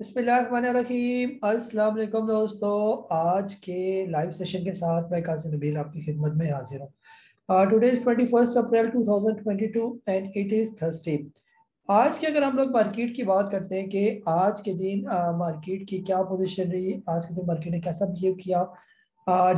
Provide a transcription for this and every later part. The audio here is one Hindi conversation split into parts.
बिस्मिल्लाहिर्रहमानिर्रहीम। अस्सलाम वालेकुम दोस्तों, आज के लाइव सेशन के साथ मैं कासिम नबील आपकी खिदमत में हाजिर हूँ। Today is 21 April 2022 and it is Thursday. आज के अगर हम लोग मार्केट की बात करते हैं कि आज के दिन मार्केट की क्या पोजीशन रही, आज के दिन मार्केट ने कैसा बिहेव किया।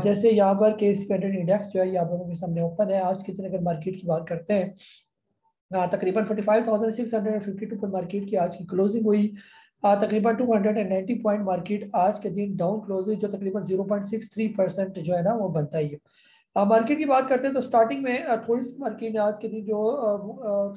जैसे यहाँ पर के स्टैंडर्ड इंडेक्स जो है यहाँ पर मेरे सामने ओपन है। आज के दिन अगर मार्केट की बात करते हैं, तकरीबन 45,652 पर मार्केट की आज की क्लोजिंग हुई। तकरीबन 290 पॉइंट मार्केट आज के दिन डाउन क्लोज हुई, जो तकरीबन 0.63% जो है ना वो बनता ही है। मार्केट की बात करते हैं तो स्टार्टिंग में थोड़ी सी मार्केट ने आज के दिन जो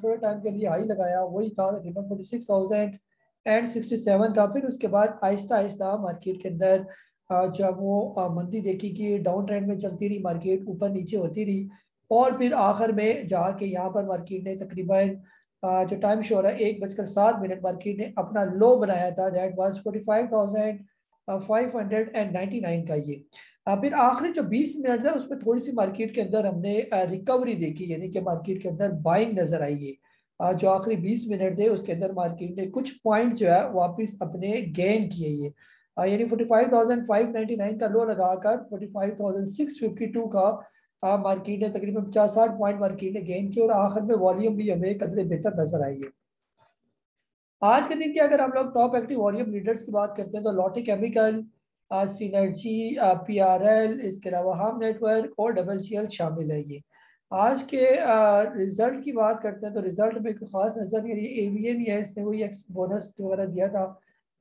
थोड़े टाइम के लिए हाई लगाया वही था तकरीबन 46,067 का। फिर उसके बाद आहिस्ता आहिस्ता मार्केट के अंदर जो है वो मंदी देखी कि डाउन ट्रेंड में चलती रही, मार्केट ऊपर नीचे होती रही। और फिर आखिर में जाके यहाँ पर मार्केट ने तकरीबन जो टाइम शो रहा है 1 बजकर 7 मिनट, मार्केट ने अपना लो बनाया था, दैट वाज 45,599 का ये। फिर आखिरी जो 20 मिनट था उसमें थोड़ी सी मार्केट के अंदर हमने रिकवरी देखी, यानी कि मार्केट के अंदर बाइंग नजर आई है। जो आखिरी 20 मिनट थे उसके अंदर मार्केट ने कुछ पॉइंट जो है वापस अपने गेन किए ये। यानी 45,599 का लो लगाकर 45,652 का मार्केट ने तकरीबन 50-60 पॉइंट मार्केट ने गेन किया और आखिर में वॉल्यूम भी हमें कदरे बेहतर नजर आई है। आज के दिन की अगर हम लोग टॉप एक्टिव वॉल्यूम लीडर्स की बात करते हैं तो लॉटे केमिकल, सिनर्जी, पीआरएल, इसके अलावा हम नेटवर्क और डबल जीएल शामिल है ये। आज के रिजल्ट की बात करते हैं तो रिजल्ट में कोई खास नजर नहीं आ रही। एवीएन ही है, इसने वही बोनस वगैरह दिया था।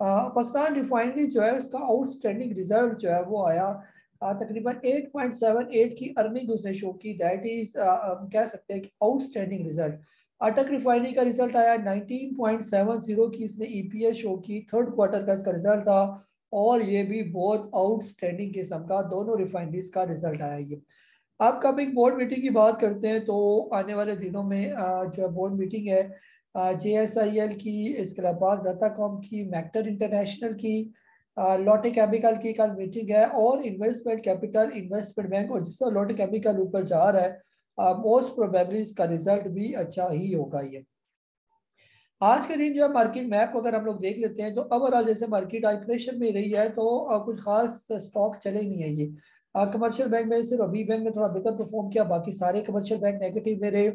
पाकिस्तान रिफाइनरी जो है उसका आउटस्टैंडिंग रिजल्ट जो है वो आया। तकरीबन 8.78 की अर्निंग उसने शो की, दैट इज कह सकते हैं कि आउटस्टैंडिंग रिजल्ट। अटक रिफाइनरी का रिजल्ट आया 19.70 की, इसने ईपीएस शो की, थर्ड क्वार्टर का इसका रिजल्ट था और ये भी बहुत आउटस्टैंडिंग किस्म का दोनों रिफाइनरीज का रिजल्ट आया ये। अपकमिंग बोर्ड मीटिंग की बात करते हैं तो आने वाले दिनों में जो है बोर्ड मीटिंग है जेएसआईएल की, इसके अलावा दाताकॉम की, मैक्टर इंटरनेशनल की, लॉटे केमिकल की कल मीटिंग है और इन्वेस्टमेंट कैपिटल इन्वेस्टमेंट बैंक। और जिस तरह लॉटे केमिकल ऊपर जा रहा है मोस्ट प्रोबेबली इसका रिजल्ट भी अच्छा ही होगा ये। आज के दिन जो है मार्केट मैप अगर हम लोग देख लेते हैं तो ओवरऑल जैसे मार्केट आज प्रेशर में रही है तो कुछ खास स्टॉक चले नहीं है ये। कमर्शियल बैंक में सिर्फ अभी बैंक में थोड़ा बेहतर परफॉर्म किया, बाकी सारे कमर्शियल बैंक नेगेटिव में रहे।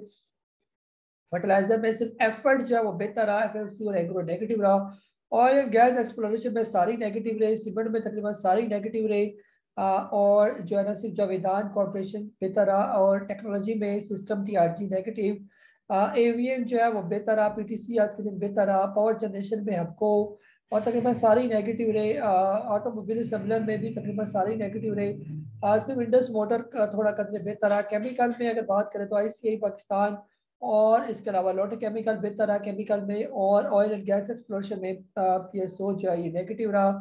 फर्टिलाइजर में सिर्फ एफर्ट जो है वो बेहतर रहा, एफएफसी और एग्रो नेगेटिव रहा। ऑयल एंड गैस एक्सप्लोरेशन में सारी नेगेटिव रहे, सीमेंट में तकरीबन सारी नेगेटिव रही। और जो है ना सिर्फ जावेदान कॉर्पोरेशन बेहतर रहा और टेक्नोलॉजी में सिस्टम टीआरजी नेगेटिव। एवीएन जो है वो बेहतर रहा, पीटीसी आज के दिन बेहतर रहा, पावर जनरेशन में हमको और तकरीबन सारी नेगेटिव रहे। ऑटोमोबाइल असेंबलर में भी तकरीबन सारी नेगेटिव रहे। सिर्फ इंडस मोटर का थोड़ा कदर बेहतर रहा। केमिकल में अगर बात करें तो आईसीआई पाकिस्तान और इसके अलावा लॉटे केमिकल बेहतर रहा केमिकल में, और ऑयल एंड गैस एक्सप्लोरेशन में पीएसओ जो है ये नेगेटिव रहा।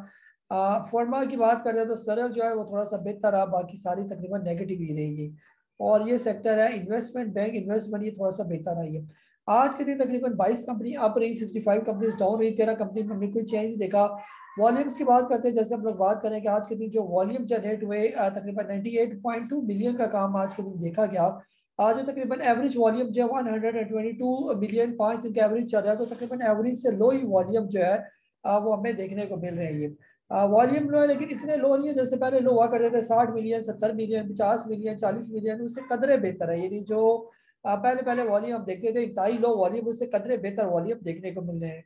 फार्मा की बात करें तो सरल जो है वो थोड़ा सा बेहतर रहा, बाकी सारी तकरीबन नेगेटिव ही रहेगी। और ये सेक्टर है इन्वेस्टमेंट बैंक, इन्वेस्टमेंट ये थोड़ा सा बेहतर रही है। आज के दिन तकरीबन 22 कंपनी अप रही, 65 कंपनीज डाउन रही, 13 कंपनी में हमने कोई चेंज नहीं देखा। वॉल्यूम्स की बात करते हैं, जैसे हम लोग बात करें कि आज के दिन जो वॉल्यूम जनरेट हुए तकरीबन 98.2 मिलियन का काम आज के दिन देखा गया। आज जो तकरीबन एवरेज वॉल्यूम जो है 122 मिलियन 5 दिन का एवरेज चल रहा है, तो तकरीबन एवरेज से लो ही वॉल्यूम जो है वो हमें देखने को मिल रही है। वॉल्यूम लो है लेकिन इतने लो नहीं है जैसे पहले लो हुआ करते थे, 60 मिलियन, 70 मिलियन, 50 मिलियन, 40 मिलियन, उससे कदरे बेहतर है। यानी जो पहले पहले वॉल्यूम हम देखते थे इंतहाई लो वॉल्यूम, उससे कदरे बेहतर वॉल्यूम देखने को मिल रहे हैं।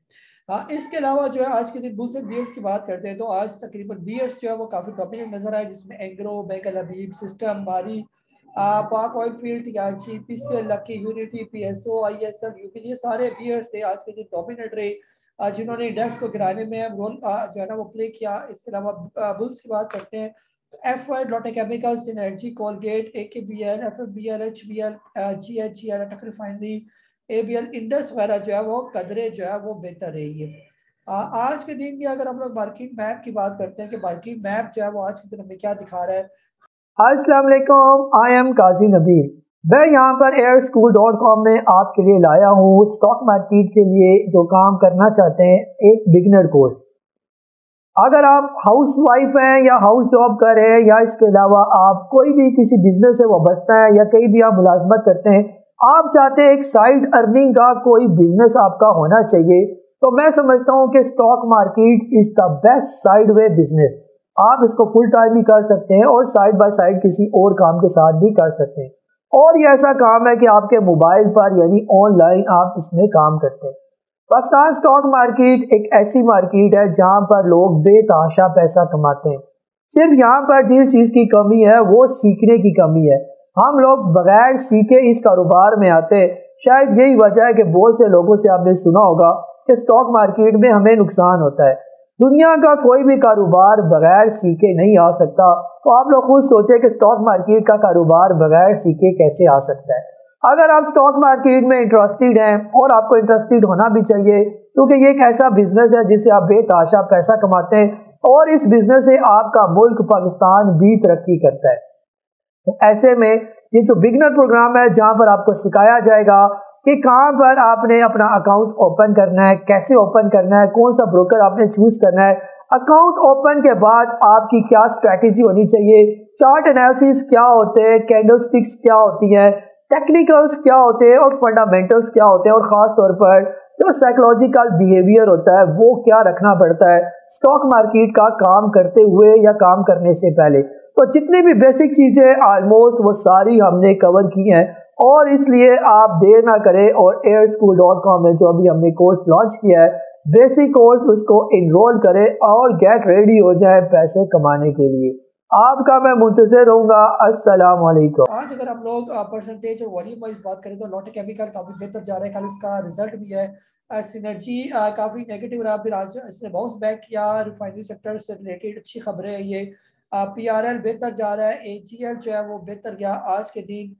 इसके अलावा जो है आज के दिन बुल्स एंड बियर्स की बात करते हैं तो आज तकरीबन बियर्स जो है वो काफी डोमिनेंट नजर आए, जिसमें एंग्रो, बैंक अल हबीब, सिस्टम, बारी, पाक oil field, TRG, PCL, lucky, unity, PSO, ISL, UP, ये सारे बियर्स थे आज के दिन डोमिनेट रहे, जिन्होंने इंडेक्स को गिराने में रोल जो है ना वो प्ले किया। इसके अलावा बुल्स की बात करते हैं तो F Y, Lotte chemicals, Synergy, Colgate, AKBL, FFBL, HBL, GHEL, Attock refinery, ABL, Indus वगैरह जो है वो कदरे जो है वो बेहतर रही है। आज के दिन की अगर हम लोग मार्केट मैप की बात करते हैं कि मार्केट मैप जो है वो आज के दिन हमें क्या दिखा रहा है। अस्सलाम वालेकुम, आई एम काजी नबील। मैं यहाँ पर airschool.com में आपके लिए लाया हूँ स्टॉक मार्केट के लिए जो काम करना चाहते हैं एक बिगिनर कोर्स। अगर आप हाउस वाइफ हैं या हाउस जॉब कर रहे हैं या इसके अलावा आप कोई भी किसी बिजनेस से वाबस्ता है या कहीं भी आप मुलाजमत करते हैं, आप चाहते हैं एक साइड अर्निंग का कोई बिजनेस आपका होना चाहिए, तो मैं समझता हूँ कि stock market is the best sideway business. आप इसको फुल टाइम भी कर सकते हैं और साइड बाय साइड किसी और काम के साथ भी कर सकते हैं। और ये ऐसा काम है कि आपके मोबाइल पर यानी ऑनलाइन आप इसमें काम करते हैं। पाकिस्तान स्टॉक मार्केट एक ऐसी मार्केट है जहां पर लोग बेतहाशा पैसा कमाते हैं। सिर्फ यहाँ पर जिस चीज की कमी है वो सीखने की कमी है। हम लोग बगैर सीखे इस कारोबार में आते हैं। शायद यही वजह है कि बहुत से लोगों से आपने सुना होगा कि स्टॉक मार्केट में हमें नुकसान होता है। दुनिया का कोई भी कारोबार बगैर सीखे नहीं आ सकता। तो आप लोग खुद सोचे कि स्टॉक मार्केट का कारोबार बगैर सीखे कैसे आ सकता है। अगर आप स्टॉक मार्केट में इंटरेस्टेड हैं, और आपको इंटरेस्टेड होना भी चाहिए क्योंकि ये एक ऐसा बिजनेस है जिससे आप बेतहाशा पैसा कमाते हैं और इस बिजनेस से आपका मुल्क पाकिस्तान भी तरक्की करता है। तो ऐसे में ये जो बिगनर प्रोग्राम है जहां पर आपको सिखाया जाएगा कि कहां पर आपने अपना अकाउंट ओपन करना है, कैसे ओपन करना है, कौन सा ब्रोकर आपने चूज करना है, अकाउंट ओपन के बाद आपकी क्या स्ट्रैटेजी होनी चाहिए, चार्ट एनालिसिस क्या होते हैं, कैंडलस्टिक्स क्या होती हैं, टेक्निकल्स क्या होते हैं और फंडामेंटल्स क्या होते हैं, और खास तौर पर जो साइकोलॉजिकल बिहेवियर होता है वो क्या रखना पड़ता है स्टॉक मार्केट का काम करते हुए या काम करने से पहले। तो जितनी भी बेसिक चीजें ऑलमोस्ट वो सारी हमने कवर की हैं, और इसलिए आप देर ना करें और airschool.com में जो अभी हमने कोर्स लॉन्च किया है बेसिक कोर्स, उसको इनरोल करें और गेट रेडी हो जाए पैसे कमाने के लिए। आपका मैं मुंतज़िर रहूंगा। अस्सलाम वालेकुम। आज अगर हम लोग परसेंटेज और वॉल्यूम वाइज बात करें तो लॉटे केमिकल काफी बेहतर जा रहा है, कल इसका रिजल्ट भी है। सिनर्जी काफी नेगेटिव रहा, फिर आज इसने बाउंस बैक किया। रिफाइनरी सेक्टर से रिलेटेड अच्छी खबरें है ये। पीआरएल बेहतर जा रहा है, एजीएल जो है वो बेहतर गया आज के दिन।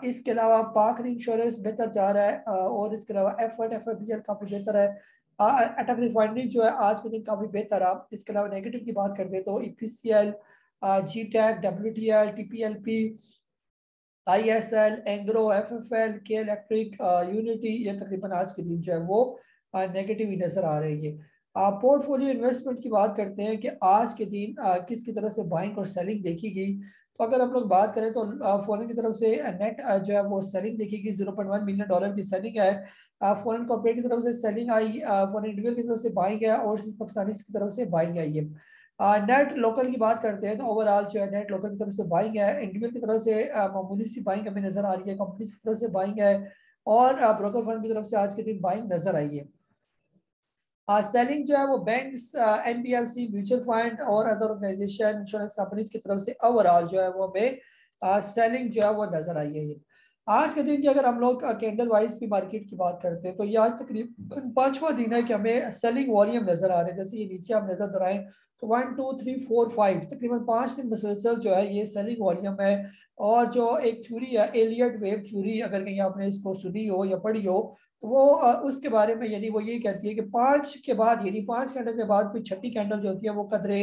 इसके अलावा पाक इंश्योरेंस बेहतर जा रहा है, और इसके अलावा एफबीएल काफी बेहतर है। अटक रिफाइनरी जो है आज के दिन काफी बेहतर रहा। इसके अलावा नेगेटिव की बात करते हैं तो ईपीसीएल, जी टैक, डब्ल्यूटीएल, टीपीएलपी, आईएसएल, एंग्रो, एफएफएल, के इलेक्ट्रिक, यूनिटी, ये तकरीबन आज के दिन जो है वो नेगेटिव ही नजर आ रही है। पोर्टफोलियो इन्वेस्टमेंट की बात करते हैं कि आज के दिन किसकी तरफ से बाइंग और सेलिंग देखी गई। तो अगर हम लोग बात करें तो फॉरेन की तरफ से नेट जो है वो सेलिंग देखी गई, $0.1 मिलियन की सेलिंग है। फॉरेन कॉर्पोरेट की तरफ से सेलिंग आई, फॉरेन इंडिविजुअल की तरफ से बाइंग है, और पाकिस्तानी की तरफ से बाइंग आई है। नेट लोकल की बात करते हैं तो ओवरऑल जो है नेट लोकल की तरफ से बाइंग है, इंडिविजुअल की तरफ से मामूली सी बाइंग हमें नजर आ रही है, कंपनीज की तरफ से बाइंग है, और ब्रोकर फर्म की तरफ से आज के दिन बाइंग नजर आई है। सेलिंग जो है वो बैंक्स, एनबीएफसी, म्यूचुअल फंड और अदर ऑर्गेनाइजेशन, इंश्योरेंस कंपनीज की तरफ से ओवरऑल जो है वो हमें सेलिंग जो है वो नजर आई है। आज के दिन की अगर हम लोग कैंडल वाइज भी मार्केट की बात करते हैं तो ये आज तकरीबन पांचवा दिन है कि हमें सेलिंग वॉल्यूम नजर आ रहे हैं। जैसे ये नीचे आप नजर दौराएं तो 1 2 3 4 5 तकरीबन 5 दिन मुसलसल जो है ये सेलिंग वॉल्यूम है। और जो एक थ्योरी है एलियट वेव थ्योरी, अगर कहीं आपने इसको सुनी हो या पढ़ी हो तो वो उसके बारे में यानी वो ये कहती है कि 5 के बाद यानी 5 कैंडल के बाद कोई छठी कैंडल जो होती है वो कदरे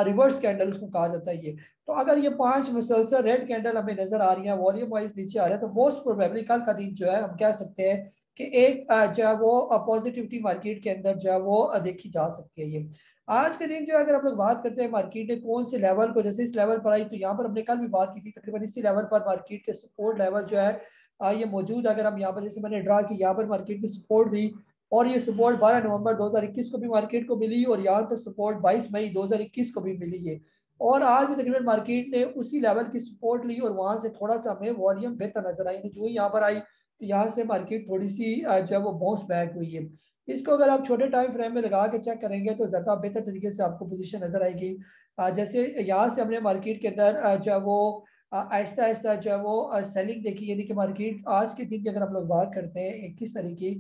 रिवर्स कैंडल उसको कहा जाता है ये। तो अगर ये 5 मुसलसल रेड कैंडल हमें नजर आ रही है, वॉल्यूम वाइज नीचे आ रहा है, तो मोस्ट प्रोबेबली कल का दिन जो है हम कह सकते हैं कि एक जो है वो पॉजिटिविटी मार्केट के अंदर जो है वो देखी जा सकती है ये। आज के दिन जो है अगर हम लोग बात करते हैं मार्केट ने कौन से लेवल को, जैसे इस लेवल पर आई तो यहाँ पर हमने कल भी बात की थी, तकरीबन इसी लेवल पर मार्केट के सपोर्ट लेवल जो है ये मौजूद। अगर हम यहाँ पर जैसे मैंने ड्रा की, यहाँ पर मार्केट में सपोर्ट दी, और ये सपोर्ट 12 नवंबर 2021 को भी मार्केट को मिली, और यहाँ पर सपोर्ट 22 मई 2021 को भी मिली है। और आज भी तकरीबन मार्केट ने उसी लेवल की सपोर्ट ली और वहां से थोड़ा सा हमें वॉल्यूम बेहतर नजर आई। जो यहाँ पर आई तो यहाँ से मार्केट थोड़ी सी जो है वो बाउंस बैक हुई है। इसको अगर आप छोटे टाइम फ्रेम में लगा के चेक करेंगे तो ज्यादा बेहतर तरीके से आपको पोजीशन नजर आएगी। जैसे यहाँ से हमने मार्केट के अंदर जो है वो आहिस्ता आहिस्ता जो है वो सेलिंग देखी, यानी कि मार्केट आज के दिन की अगर हम लोग बात करते हैं 21 तारीख की,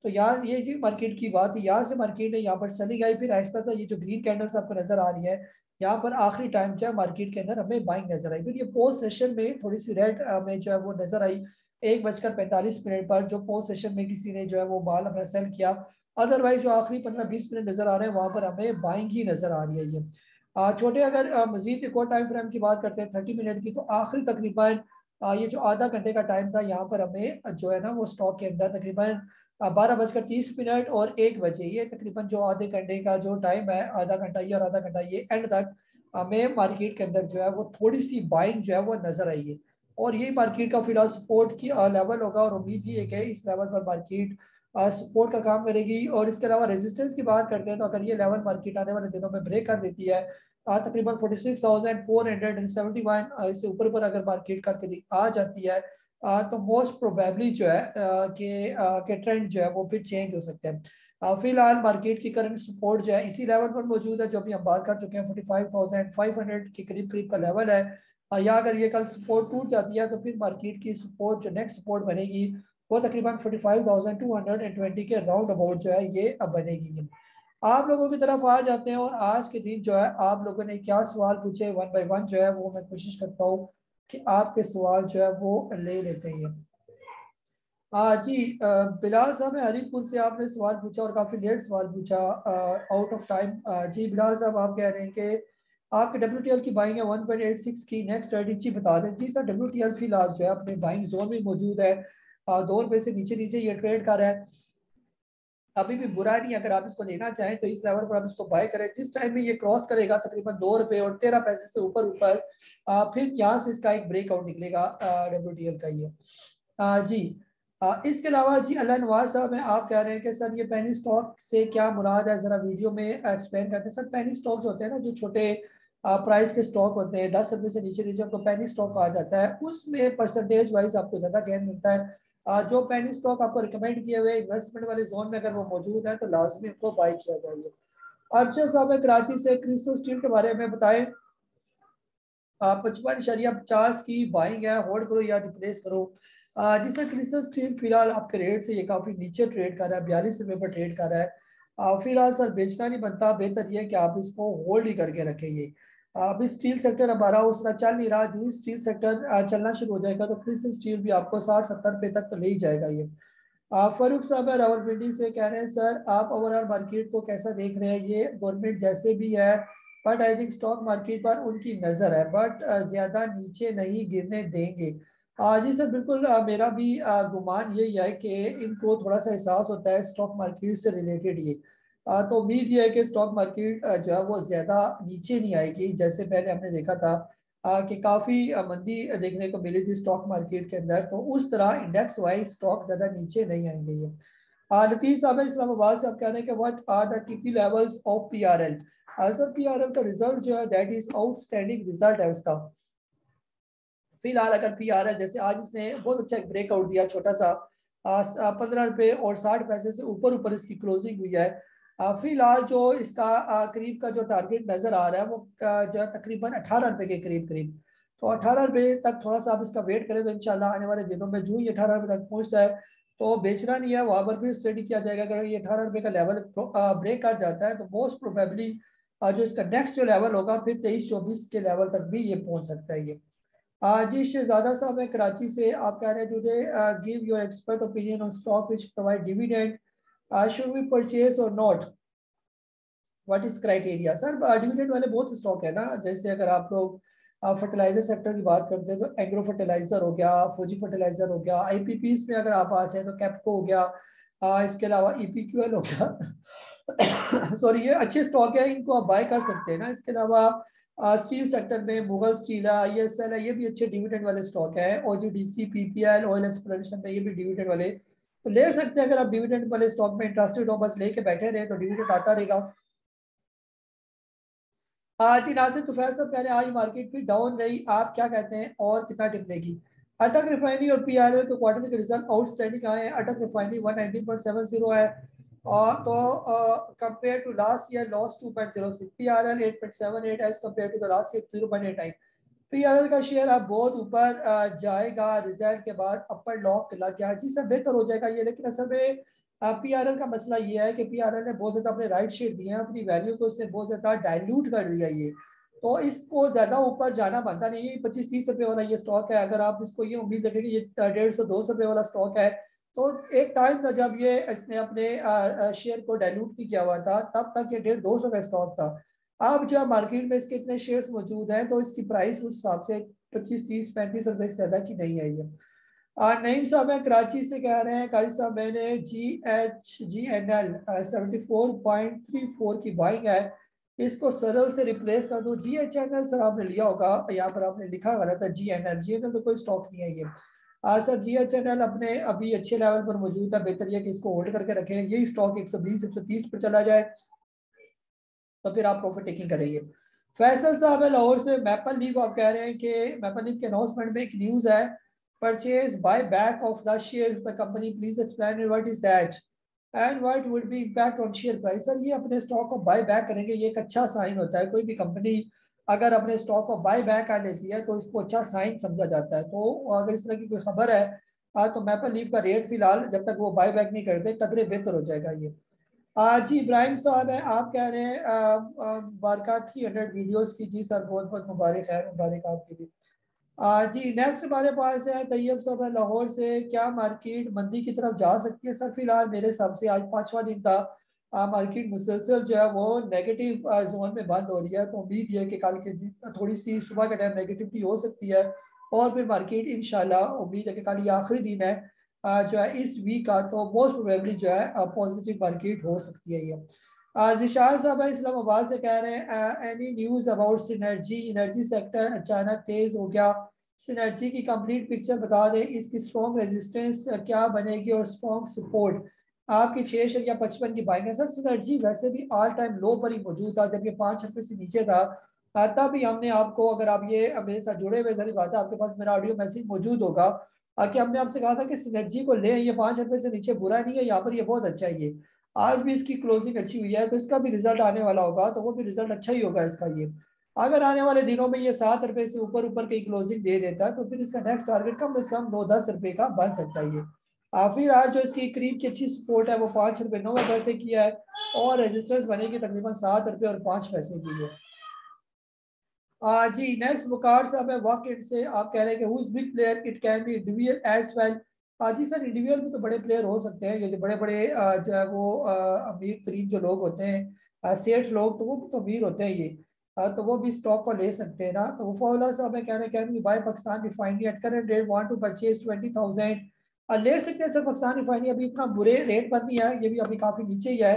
तो यहाँ ये जी मार्केट की बात है, यहाँ से मार्केट है यहाँ पर सेलिंग आई, फिर आहिस्ता सा ये जो ग्रीन कैंडल्स आपको नजर आ रही है यहाँ पर आखिरी टाइम जो है मार्केट के अंदर हमें बाइंग नजर आई। फिर ये पोस्ट सेशन में थोड़ी सी रेड में जो है वो नजर आई 1:45 पर, जो पोस्ट सेशन में किसी ने जो है वो माल अपना सेल किया। अदरवाइज जो आखिरी 15-20 मिनट नजर आ रहे हैं वहां पर हमें बाइंग ही नजर आ रही है ये। छोटे अगर मजीद एक और टाइम फ्रेम की बात करते हैं 30 मिनट की, तो आखिरी तकरीबन ये जो आधा घंटे का टाइम था यहाँ पर हमें जो है ना वो स्टॉक के अंदर तकरीबन 12:30 और 1 बजे, ये तकरीबन जो आधे घंटे का जो टाइम है, आधा घंटा ये और आधा घंटा ये एंड तक हमें मार्केट के अंदर जो है वो थोड़ी सी बाइंग जो है वो नजर आई है। और यही मार्केट का फिलहाल सपोर्ट की लेवल होगा, और उम्मीद ही है कि इस लेवल पर मार्केट सपोर्ट का काम करेगी। और इसके अलावा रेजिस्टेंस की बात करते हैं तो अगर ये लेवल मार्केट आने वाले दिनों में ब्रेक कर देती है तकरीबन 46,471 इससे ऊपर पर अगर मार्केट करके आ जाती है तो मोस्ट प्रोबेबली जो है कि ट्रेंड जो है वो फिर चेंज हो सकते हैं। फिलहाल मार्केट की करंट सपोर्ट जो है इसी लेवल पर मौजूद है जो अभी हम बात कर चुके हैं 45,500 के करीब करीब का लेवल है। या अगर ये कल सपोर्ट टूट जाती है तो फिर मार्केट की सपोर्ट जो नेक्स्ट सपोर्ट बनेगी वो तकरीबन 45,220 के राउंड अबाउट जो है ये अब बनेगी। आप लोगों की तरफ आ जाते हैं और आज के दिन जो है आप लोगों ने क्या सवाल पूछे वन बाय वन जो है वो मैं कोशिश करता हूँ कि आपके सवाल जो है वो ले लेते हैं। जी बिलाल साहब है हरीपुर से आपने सवाल पूछा और काफ़ी लेट सवाल पूछा आउट ऑफ टाइम। जी बिलाल साहब आप कह रहे हैं कि आपके WTL की बाइंग है 1.86 की नेक्स्ट स्ट्रेटेजी बता दें। जी सर WTL फिलहाल जो है अपने बाइंग जोन में मौजूद है 2 रुपये से नीचे नीचे ये ट्रेड कर रहा है। अभी भी बुरा नहीं, अगर आप इसको लेना चाहें तो इस लेवल पर आप इसको बाय करें। जिस टाइम में ये क्रॉस करेगा तकरीबन 2 रुपये और 13 पैसे से ऊपर ऊपर फिर यहाँ से इसका एक ब्रेकआउट निकलेगा WTL का ये। जी इसके अलावा जी अल्लाह नवाज साहब हैं आप कह रहे हैं कि सर ये पेनी स्टॉक से क्या मुराद है, जरा वीडियो में एक्सप्लेन करते हैं। सर पेनी स्टॉक जो होते हैं ना जो छोटे प्राइस के स्टॉक होते हैं 10 रुपये से नीचे नीचे उनको पेनी स्टॉक कहा जाता है, उसमें परसेंटेज वाइज आपको ज्यादा गेन मिलता है। जो पेनी स्टॉक आपको रिकमेंड किए हुए इन्वेस्टमेंट वाले जोन में अगर वो मौजूद है तो लाजमी उनको बाय किया जाएगा। अरशद साहब है कराची से, क्रिस्टल स्टील के बारे में बताएं। 55.50 की बाइंग है, होल्ड करो या रिप्लेस करो। जिसमें क्रिस्टल स्टील फिलहाल आपके रेट से ये काफी नीचे ट्रेड कर रहा है, 42 रुपये पर ट्रेड कर रहा है। फिलहाल सर बेचना नहीं बनता, बेहतर ये कि आप इसको होल्ड ही करके रखेंगे। अभी स्टील सेक्टर हमारा उस तरह चल नहीं रहा, जो स्टील सेक्टर चलना शुरू हो जाएगा तो क्रिस्टल स्टील भी आपको 60-70 रुपये तक तो ले ही जाएगा ये। फारूक साहब है रावलपिंडी से कह रहे हैं सर आप ओवरऑल मार्केट को कैसा देख रहे हैं, ये गवर्नमेंट जैसे भी है but I think stock market पर उनकी नज़र है बट ज़्यादा नीचे नहीं गिरने देंगे। जी सर बिल्कुल मेरा भी गुमान यही है कि इनको थोड़ा सा एहसास होता है स्टॉक मार्केट से रिलेटेड ये। तो उम्मीद ये है कि स्टॉक मार्केट जो है वो ज़्यादा नीचे नहीं आएगी जैसे पहले हमने देखा था कि काफ़ी मंदी देखने को मिली थी स्टॉक मार्केट के अंदर, तो उस तरह इंडेक्स वाइज स्टॉक ज़्यादा नीचे नहीं आएंगे ये। लतीफ़ साहब इस्लामाबाद से आप कह रहे हैं कि what are the TP levels of PRL। Sir PRL का रिजल्ट जो है दैट इज आउटस्टैंडिंग रिजल्ट है उसका। फिलहाल अगर PRL जैसे आज इसने बहुत अच्छा एक ब्रेकआउट दिया छोटा सा 15 रुपये और 60 पैसे से ऊपर ऊपर इसकी क्लोजिंग हुई है। फिलहाल जो इसका करीब का जो टारगेट नजर आ रहा है वो जो है तकरीबन 18 रुपये के करीब करीब। तो 18 रुपये तक थोड़ा सा आप इसका वेट करें तो इंशाल्लाह आने वाले दिनों में जो ही 18 रुपये तक पहुंचता है तो बेचना नहीं है, वहां पर भी स्टडी किया जाएगा। अगर ये 18 रुपये का लेवल ब्रेक कर जाता है तो मोस्ट प्रोबेबली जो इसका नेक्स्ट जो लेवल होगा फिर 23-24 के लेवल तक भी ये पहुंच सकता है ये। जी शहजादा साहब है कराची से आप कह रहे हैं today give your expert opinion on stock which provide dividend, should we purchase और not, what is criteria. Sir dividend वाले बहुत स्टॉक है ना, जैसे अगर आप लोग फर्टिलाइजर सेक्टर की बात करते हैं तो एग्रो फर्टिलाइजर हो गया, फौजी फर्टिलाइजर हो गया, IPPs में अगर आप आ जाए तो कैप्को हो गया, इसके अलावा EPQL हो गया सॉरी ये अच्छे स्टॉक है, इनको आप बाय कर सकते हैं ना। इसके अलावा स्टील सेक्टर में मुगल स्टील है, ISL है, ये भी अच्छे डिविडेंड वाले स्टॉक है। OGDC PPL ऑयल एक्सप्लोरेशन में ये भी डिविडेंड वाले तो ले सकते हैं। अगर आप डिविडेंड वाले स्टॉक में इंटरेस्टेड हो बस लेके बैठे रहे तो डिविडेंड आता रहेगा। जी नासिर तुफैल साहब कह रहे हैं आज मार्केट भी डाउन रही, आप क्या कहते हैं और कितना टिप लेगी। अटक रिफाइनरी और PRL के क्वार्टर के रिजल्ट आउटस्टैंडिंग आए हैं। अटक रिफाइनरी 190.70 है और तो compare to last year loss 2.06, PRL 8.78 as compare to the last year 0.89। PRL का शेयर अब बहुत ऊपर जाएगा, रिजल्ट के बाद अपर लॉक लग गया। जी सर बेहतर हो जाएगा ये, लेकिन असल में PRL का मसला ये है कि PRL ने बहुत ज्यादा अपने राइट शेयर दिए हैं, अपनी वैल्यू को उसने बहुत ज्यादा डाइल्यूट कर दिया ये, तो इसको ज्यादा ऊपर जाना बनता नहीं। ये 25-30 रुपए वाला ये स्टॉक है, अगर आप इसको ये उम्मीद रखें कि ये 150-200 रुपए वाला स्टॉक है तो एक टाइम था जब ये इसने अपने शेयर को डाइल्यूट नहीं किया हुआ था तब तक ये 150-200 का स्टॉक था। अब जब मार्केट में इसके इतने शेयर्स मौजूद हैं तो इसकी प्राइस उस हिसाब से 25-30-35 रुपए से ज्यादा की नहीं आई है। नईम साहब है कराची से कह रहे हैं काजी साहब मैंने GNL 74.34 की बाइंग है, इसको सरल से रिप्लेस कर दो। GHNL सर आपने लिया होगा, यहाँ पर आपने लिखा गलत है, GNL तो कोई स्टॉक नहीं है ये। सर GHNL अपने अभी अच्छे लेवल पर मौजूद है, बेहतर यह कि इसको होल्ड करके रखें। यही स्टॉक 120 130 पर चला जाए तो फिर आप प्रॉफिट टेकिंग करेंगे। फैसल साहब है लाहौर से। मैपल लीफ आप कह रहे हैं कि मैपल लीफ के अनाउंसमेंट में एक न्यूज है, purchase buy back of the share the company, please explain what is that and what would be impact on share price. Sir ये अपने स्टॉक को बाय बैक करेंगे, ये एक अच्छा साइन होता है। कोई भी कंपनी अगर अपने स्टॉक को बाय बैक कर लेती है तो इसको अच्छा साइन समझा जाता है। तो अगर इस तरह की कोई खबर है तो मैपल लीफ का रेट फिलहाल जब तक वो बाय बैक नहीं करते कदरे बेहतर हो जाएगा ये। जी इब्राहिम साहब है, आप कह रहे हैं बारका 300 वीडियोस की। जी सर बहुत बहुत मुबारक है, मुबारक आपके भी। जी नेक्स्ट हमारे पास है तैयब साहब है लाहौर से। क्या मार्केट मंदी की तरफ जा सकती है? सर फिलहाल मेरे हिसाब से आज पांचवा दिन था, मार्केट मुसलसल जो है वो नेगेटिव जोन में बंद हो रही है। तो उम्मीद ये है कि कल के दिन थोड़ी सी सुबह के टाइम नेगेटिविटी हो सकती है और फिर मार्केट इंशाल्लाह, उम्मीद है कि कल ये आखिरी दिन है जो है इस वीक का, तो मोस्ट प्रोबेबली जो है पॉजिटिव मार्केट हो सकती है ये। जिशार साहब है इस्लामाबाद से कह रहे हैं any news about synergy, energy sector अचानक तेज हो गया, सिनर्जी की कंप्लीट पिक्चर बता दें, इसकी स्ट्रॉन्ग रेजिस्टेंस क्या बनेगी और स्ट्रॉन्ग सपोर्ट। आपकी 6.55 की बाइंग है। सर सिनर्जी वैसे भी ऑल टाइम लो पर ही मौजूद था, जब ये 5 रुपये से नीचे था तब भी हमने आपको, अगर आप ये मेरे साथ जुड़े हुए जरी बात है, आपके पास मेरा ऑडियो मैसेज मौजूद होगा कि हमने आपसे कहा था कि सिनर्जी को ले, ये 5 रुपये से नीचे बुरा नहीं है, यहाँ पर ये बहुत अच्छा है। ये आज भी इसकी क्लोजिंग अच्छी हुई है, तो इसका भी रिजल्ट आने वाला होगा, तो वो भी रिजल्ट अच्छा ही होगा इसका। ये अगर आने वाले दिनों में ये 7 रुपये से ऊपर ऊपर की क्लोजिंग दे देता है तो फिर इसका नेक्स्ट टारगेट कम से कम 9-10 रुपये का बन सकता है ये। फिर आज जो इसकी करीब की अच्छी सपोर्ट है वो 5 रुपये 9 पैसे की है और रेजिस्टेंस बनेगी तकरीबन 7 रुपये और 5 पैसे की है। जी नेक्स्ट वकार साहब है वाकई से। आप कह रहे हैं कि who is big player, it can be individual as well. जी सर इंडिविजुअल भी तो बड़े प्लेयर हो सकते हैं, ये जो बड़े बड़े जो है वो अमीर तरीन जो लोग होते हैं, सेठ लोग, तो वो भी तो अमीर होते हैं ये। तो वो भी स्टॉक को ले सकते हैं ना। तो वो फौला साहब है कह रहे हैं can be buy Pakistan refinery at current rate, want to purchase 20,000। ले सकते हैं सर, पाकिस्तान रिफाइनरी अभी इतना बुरे रेट पर नहीं है, ये भी अभी काफी नीचे ही है।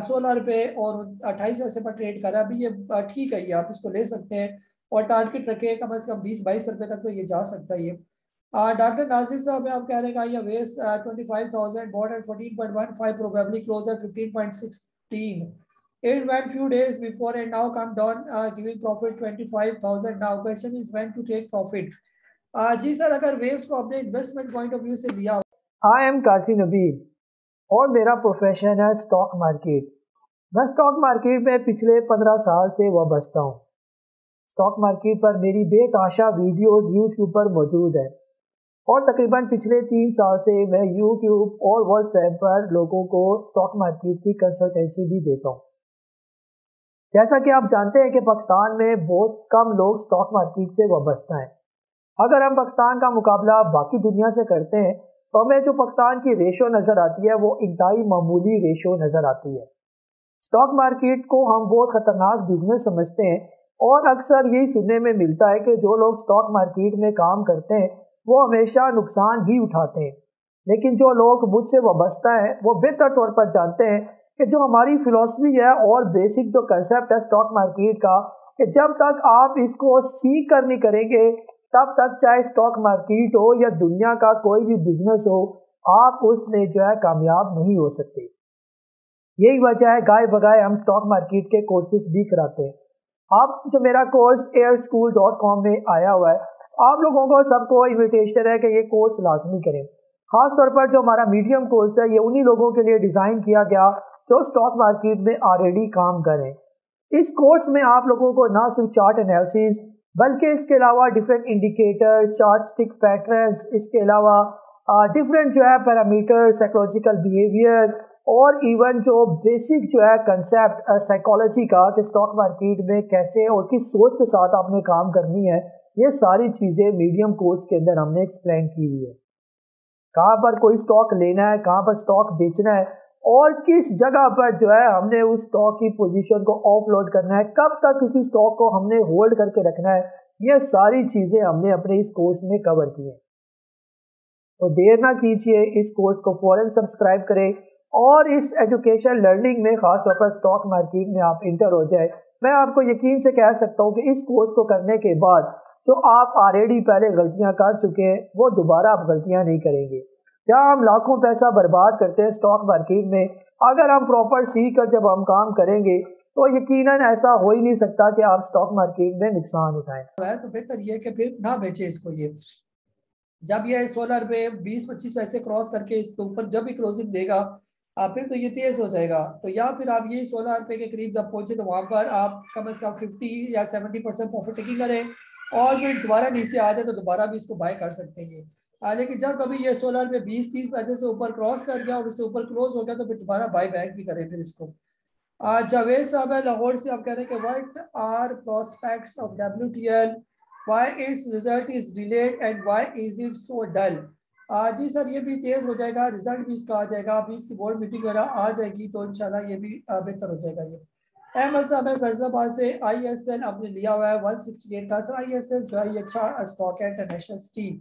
16 रुपये और 28 पैसे पर ट्रेड कर रहा है अभी ये। ठीक है ये आप इसको ले सकते हैं और टारगेट रखे कम से कम 20-22 रुपये तक तो ये जा सकता है ये। डॉक्टर नासिर साहब आप कह रहे हैं ये west 25,000 bought at 14.15 probably close at 15.16 it went few days before and now come down giving profit 25,000 now question is when to take profit। जी सर अगर वेव्स को अपने इन्वेस्टमेंट पॉइंट ऑफ व्यू से लिया। आई एम कासी नबील और मेरा प्रोफेशन है स्टॉक मार्केट। मैं स्टॉक मार्केट में पिछले 15 साल से वाबस्ता हूँ। स्टॉक मार्केट पर मेरी बेतहाशा वीडियोस यूट्यूब पर मौजूद है और तकरीबन पिछले 3 साल से मैं यूट्यूब और व्हाट्सएप पर लोगों को स्टॉक मार्केट की कंसल्टेंसी भी देता हूँ। जैसा कि आप जानते हैं कि पाकिस्तान में बहुत कम लोग स्टॉक मार्केट से वाबस्ता हैं। अगर हम पाकिस्तान का मुकाबला बाकी दुनिया से करते हैं तो हमें जो पाकिस्तान की रेशो नज़र आती है वो इंतहाई मामूली रेशो नज़र आती है। स्टॉक मार्केट को हम बहुत ख़तरनाक बिजनेस समझते हैं और अक्सर यही सुनने में मिलता है कि जो लोग स्टॉक मार्केट में काम करते हैं वो हमेशा नुकसान ही उठाते हैं। लेकिन जो लोग मुझसे वाबस्ता हैं वो बेहतर तौर पर जानते हैं कि जो हमारी फिलॉसफी है और बेसिक जो कंसेप्ट है स्टॉक मार्केट का, कि जब तक आप इसको सीख कर नहीं करेंगे तब तक चाहे स्टॉक मार्केट हो या दुनिया का कोई भी बिजनेस हो, आप उसमें जो है कामयाब नहीं हो सकते। यही वजह है गाय बगाए हम स्टॉक मार्केट के कोर्सेज भी कराते हैं। आप जो मेरा कोर्स airschool.com में आया हुआ है, आप लोगों को सबको इन्विटेशन है कि ये कोर्स लाजमी करें। खास तौर पर जो हमारा मीडियम कोर्स है ये उन्हीं लोगों के लिए डिज़ाइन किया गया जो स्टॉक मार्केट में ऑलरेडी काम करें। इस कोर्स में आप लोगों को ना सिर्फ चार्ट एनालिसिस बल्कि इसके अलावा different indicator, chart stick patterns, इसके अलावा डिफरेंट जो है पैरामीटर, साइकोलॉजिकल बिहेवियर और इवन जो बेसिक जो है कंसेप्ट साइकोलॉजी का कि स्टॉक मार्केट में कैसे और किस सोच के साथ आपने काम करनी है, ये सारी चीज़ें मीडियम कोर्स के अंदर हमने एक्सप्लेन की हुई है। कहाँ पर कोई स्टॉक लेना है, कहाँ पर स्टॉक बेचना है और किस जगह पर जो है हमने उस स्टॉक की पोजीशन को ऑफलोड करना है, कब तक किसी स्टॉक को हमने होल्ड करके रखना है, ये सारी चीज़ें हमने अपने इस कोर्स में कवर की हैं। तो देर ना कीजिए, इस कोर्स को फौरन सब्सक्राइब करें और इस एजुकेशन लर्निंग में खास तौर पर स्टॉक मार्केट में आप इंटर हो जाए। मैं आपको यकीन से कह सकता हूँ कि इस कोर्स को करने के बाद जो आप ऑलरेडी पहले गलतियां कर चुके हैं वो दोबारा आप गलतियां नहीं करेंगे। जहाँ हम लाखों पैसा बर्बाद करते हैं स्टॉक मार्केट में, अगर हम प्रॉपर सीख कर जब हम काम करेंगे तो यकीनन ऐसा हो ही नहीं सकता कि आप स्टॉक मार्केट में नुकसान उठाएं। तो बेहतर ये कि फिर ना बेचे इसको। ये जब ये 16 रुपये 20-25 पैसे क्रॉस करके इसके ऊपर जब भी क्लोजिंग देगा फिर तो ये तेज हो जाएगा। तो या फिर आप ये 16 रुपये के करीब जब पहुंचे तो वहां पर आप कम से कम 50 या 70% प्रॉफिट टेकिंग करें और फिर दोबारा नीचे आ जाए तो दोबारा भी इसको बाय कर सकते हैं। लेकिन जब कभी ये 16 रुपये 20-30 पैसे से ऊपर क्रॉस कर गया और उससे ऊपर क्लोज हो गया तो फिर दोबारा बाय बैक भी करें फिर इसको। जावेद साहब है लाहौर से, आप कह रहे हैं कि what are prospects of WTL, why its result is delayed and why is it so dull. जी सर, ये भी तेज हो जाएगा, रिजल्ट भी इसका आ जाएगा, अभी इसकी बोर्ड मीटिंग वगैरह आ जाएगी तो इंशाल्लाह ये भी बेहतर हो जाएगा। ये अहमद साहब है फैसलाबाद से, ISL आपने लिया हुआ है 168 का। सर ISL जो है ये अच्छा स्टॉक है, इंटरनेशनल स्टील।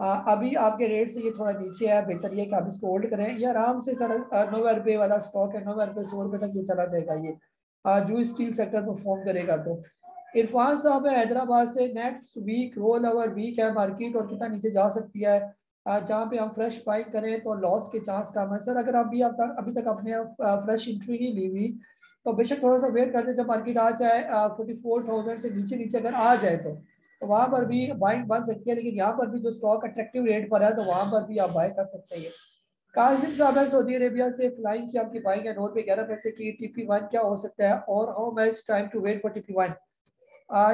अभी आपके रेट से ये थोड़ा नीचे है, बेहतर ये कि आप इसको होल्ड करें। ये आराम से सर 90 रुपये वाला स्टॉक है, 90 रुपये 100 रुपये तक ये चला जाएगा। ये जो स्टील सेक्टर परफॉर्म करेगा। तो इरफान साहब है हैदराबाद से, next week roll over week है मार्केट और कितना नीचे जा सकती है जहाँ पे हम फ्रेश बाइंग करें तो लॉस के चांस कम है। सर अगर अभी तक अपने फ्रेश एंट्री नहीं ली हुई तो बेशक थोड़ा सा वेट करते जब मार्केट आ जाए 44,000 से नीचे नीचे अगर आ जाए तो वहां पर भी बाइंग बन सकती है। लेकिन यहाँ पर भी जो स्टॉक अट्रैक्टिव रेट पर है तो वहां पर भी आप बाय कर सकते हैं। कासिम साहब है सऊदी अरेबिया से, फ्लाइंग की आपकी बाइंग है 9 रुपये 11 पैसे की। TP1 क्या हो सकता है और how much time to wait for TP1।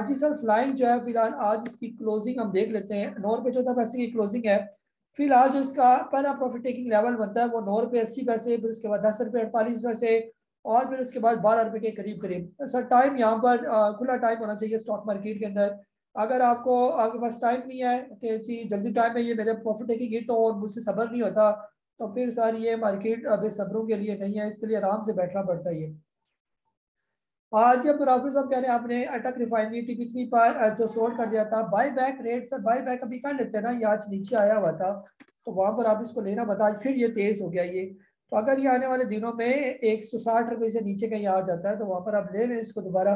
जी सर फ्लाइंग जो है फिलहाल आज इसकी क्लोजिंग हम देख लेते हैं, 9 रुपये 14 पैसे की क्लोजिंग है। फिलहाल जो इसका पहला प्रॉफिट टेकिंग लेवल बनता है वो 9 रुपये 80 पैसे, फिर उसके बाद 10 रुपये 48 पैसे और फिर उसके बाद 12 रुपये के करीब करीब। सर टाइम यहाँ पर खुला टाइम होना चाहिए स्टॉक मार्केट के अंदर। अगर आपके पास टाइम नहीं है कि जी जल्दी टाइम है ये मेरे प्रॉफिट टेकिंग हिट हो और मुझसे सब्र नहीं होता तो फिर सर ये मार्केट बेसब्रों के लिए नहीं है, इसके लिए आराम से बैठना पड़ता है। ये आज अब्दुल राफी साहब कह रहे हैं आपने अटक रिफाइनरी TP3 पर जो सोल्ड कर दिया था, buy back rate sir buy back अभी कर लेते हैं ना, ये आज नीचे आया हुआ था तो वहां पर आप इसको लेना बता, फिर ये तेज हो गया ये। तो अगर ये आने वाले दिनों में 160 रुपये से नीचे कहीं आ जाता है तो वहां पर आप ले लें इसको दोबारा।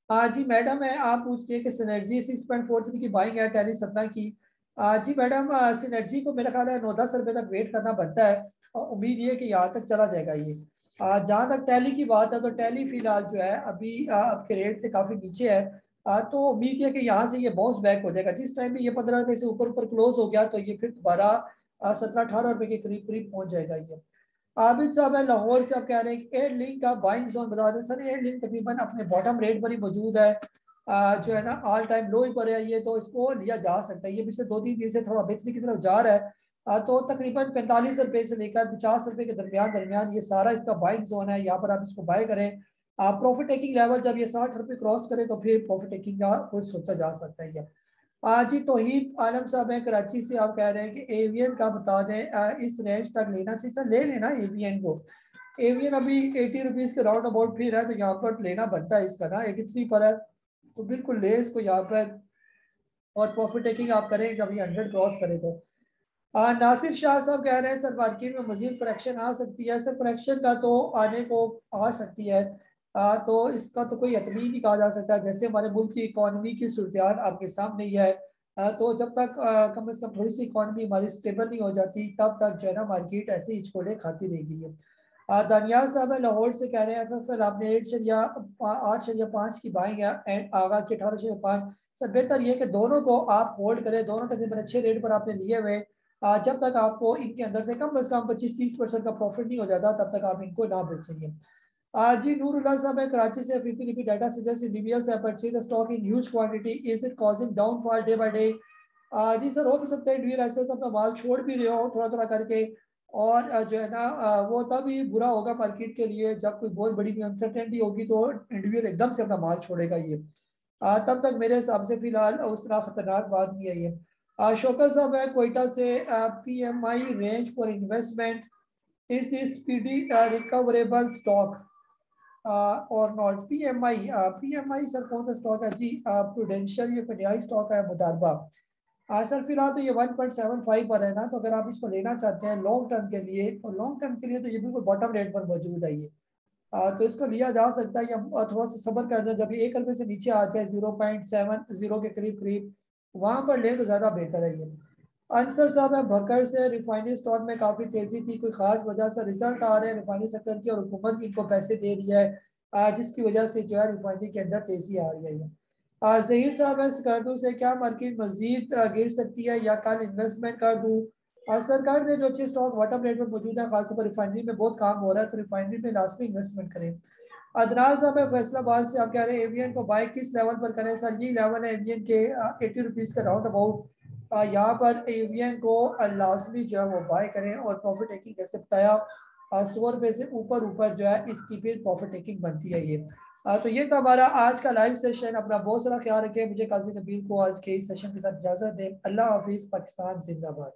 हाँ जी मैडम है, आप पूछती है कि सिनर्जी 6.43 की बाइंग है, टैली 17 की। जी मैडम सिनर्जी को मेरा ख्याल है 9-10 रुपये तक वेट करना बनता है और उम्मीद ये कि यहाँ तक चला जाएगा ये। जहाँ तक टैली की बात है तो टैली फिलहाल जो है अभी आपके रेट से काफी नीचे है। तो उम्मीद है कि यहाँ से ये बाउंस बैक हो जाएगा। जिस टाइम में ये 15 रुपये से ऊपर ऊपर क्लोज हो गया तो ये फिर दोबारा 17-18 रुपये के करीब करीब पहुंच जाएगा ये। आबिद साहब है लाहौर से, आप कह रहे हैं कि एयर लिंक का बाइंग जोन बता दें। सर एयर लिंक तकरीबन अपने बॉटम रेट पर ही मौजूद है, जो है ना ऑल टाइम लो ही पर है ये, तो इसको लिया जा सकता है। ये पिछले 2-3 दिन से थोड़ा बेचने की तरफ जा रहा है। तो तकरीबन 45 रुपये से लेकर 50 रुपये के दरमियान दरमियान ये सारा इसका बाइंग जोन है, यहाँ पर आप इसको बाय करें। प्रॉफिट टेकिंग लेवल जब ये 60 रुपये क्रॉस करे तो फिर प्रॉफिट टेकिंग का कुछ सोचा जा सकता है ये। जी तौहीद आलम साहब है कराची से, आप कह रहे हैं कि एवियन का बता दें इस रेंज तक लेना चाहिए। सर ले लेना एवियन को, एवियन अभी 80 रुपीज के राउंड अबाउट फिर है तो यहाँ पर लेना बनता है इसका ना, 83 पर है तो बिल्कुल ले इसको यहाँ पर और प्रॉफिट टेकिंग आप करें जब ये 100 क्रॉस करे तो। नासिर शाह साहब कह रहे हैं सर मार्केट में मजीद करेक्शन आ सकती है। सर करेक्शन का तो आने को आ सकती है, तो इसका तो कोई यकीन नहीं कहा जा सकता। जैसे हमारे मुल्क की इकॉनमी की सूरत आपके सामने ही है, तो जब तक कम से कम थोड़ी सी इकॉनमी हमारी स्टेबल नहीं हो जाती तब तक जो है ना मार्केट ऐसे ही छोड़े खाती रहेगी है। दानियाल साहब है लाहौर से, कह रहे हैं फिर आपने 8.5 की बाइंग है एंड आगा की 18.5। सर बेहतर ये कि दोनों को आप होल्ड करें, दोनों तकरीबन अच्छे रेट पर आपने लिए हुए। जब तक आपको इनके अंदर से कम 25-30% का प्रॉफिट नहीं हो जाता तब तक आप इनको ना बेचेंगे। जी नूरुल्लाह साहब है कराची से, PPDP data suggest individuals have purchased the stock in huge quantity, is it causing downfall day by day. जी सर हो भी सकता है इंडिविजुअल ऐसे अपना माल छोड़ भी रहे हो थोड़ा थोड़ा करके, और जो है ना वो तब ही बुरा होगा मार्केट के लिए जब कोई बहुत बड़ी अनसर्टेनिटी होगी तो इंडिविजुअल एकदम से अपना माल छोड़ेगा ये। तब तक मेरे हिसाब से फिलहाल उस तरह खतरनाक बात नहीं है ये। शौकत साहब है कोयटा से, PMI range for investment, is this PD recoverable stock और नॉट। PMI सर कौन सा स्टॉक है जी, प्रूडेंशियल ये पीडीआई स्टॉक है मुदारबा। सर फिलहाल तो ये 1.75 पर है ना, तो अगर आप इसको लेना चाहते हैं लॉन्ग टर्म के लिए तो लॉन्ग टर्म के लिए तो ये बिल्कुल बॉटम रेट पर मौजूद है ये। तो इसको लिया जा सकता है, या थोड़ा सा सब्र कर दें, जब ये 1 रुपये से नीचे आ जाए 0.70 के करीब करीब वहां पर लें तो ज़्यादा बेहतर है ये। आंसर साहब है भक्कर से, रिफाइनरी स्टॉक में काफ़ी तेज़ी थी, कोई ख़ास वजह से रिजल्ट आ रहे हैं रिफाइनरी सेक्टर की और हुकूमत भी इनको पैसे दे रही है, जिसकी वजह से जो है रिफाइनरी के अंदर तेज़ी आ रही है। जहीर साहब है स्कर्दू से, क्या मार्केट मजीद गिर सकती है या कल इन्वेस्टमेंट कर दूँ? सरकार ने जो अच्छे स्टॉक बॉटम रेट में मौजूद है, खासतौर पर रिफाइनरी में बहुत काम हो रहा है, तो रिफाइनरी में लास्ट में इन्वेस्टमेंट करें। अदनान साहब है फैसलाबाद से, आप कह रहे हैं एवियन को बाय किस लेवल पर करें? सर ये लेवल है एवियन के 80 रुपीज़ का राउंड अबाउट, यहाँ पर एवियन को लाजमी जो है वो बाय करें और प्रॉफिट टेकिंग जैसे बताया 100 रुपये से ऊपर ऊपर जो है इसकी फिर प्रॉफिट टेकिंग बनती है ये। तो ये था हमारा आज का लाइव सेशन। अपना बहुत सारा ख्याल रखें। मुझे काजी नबील को आज के इस सेशन के साथ इजाजत दें। अल्लाह हाफिज़। पाकिस्तान जिंदाबाद।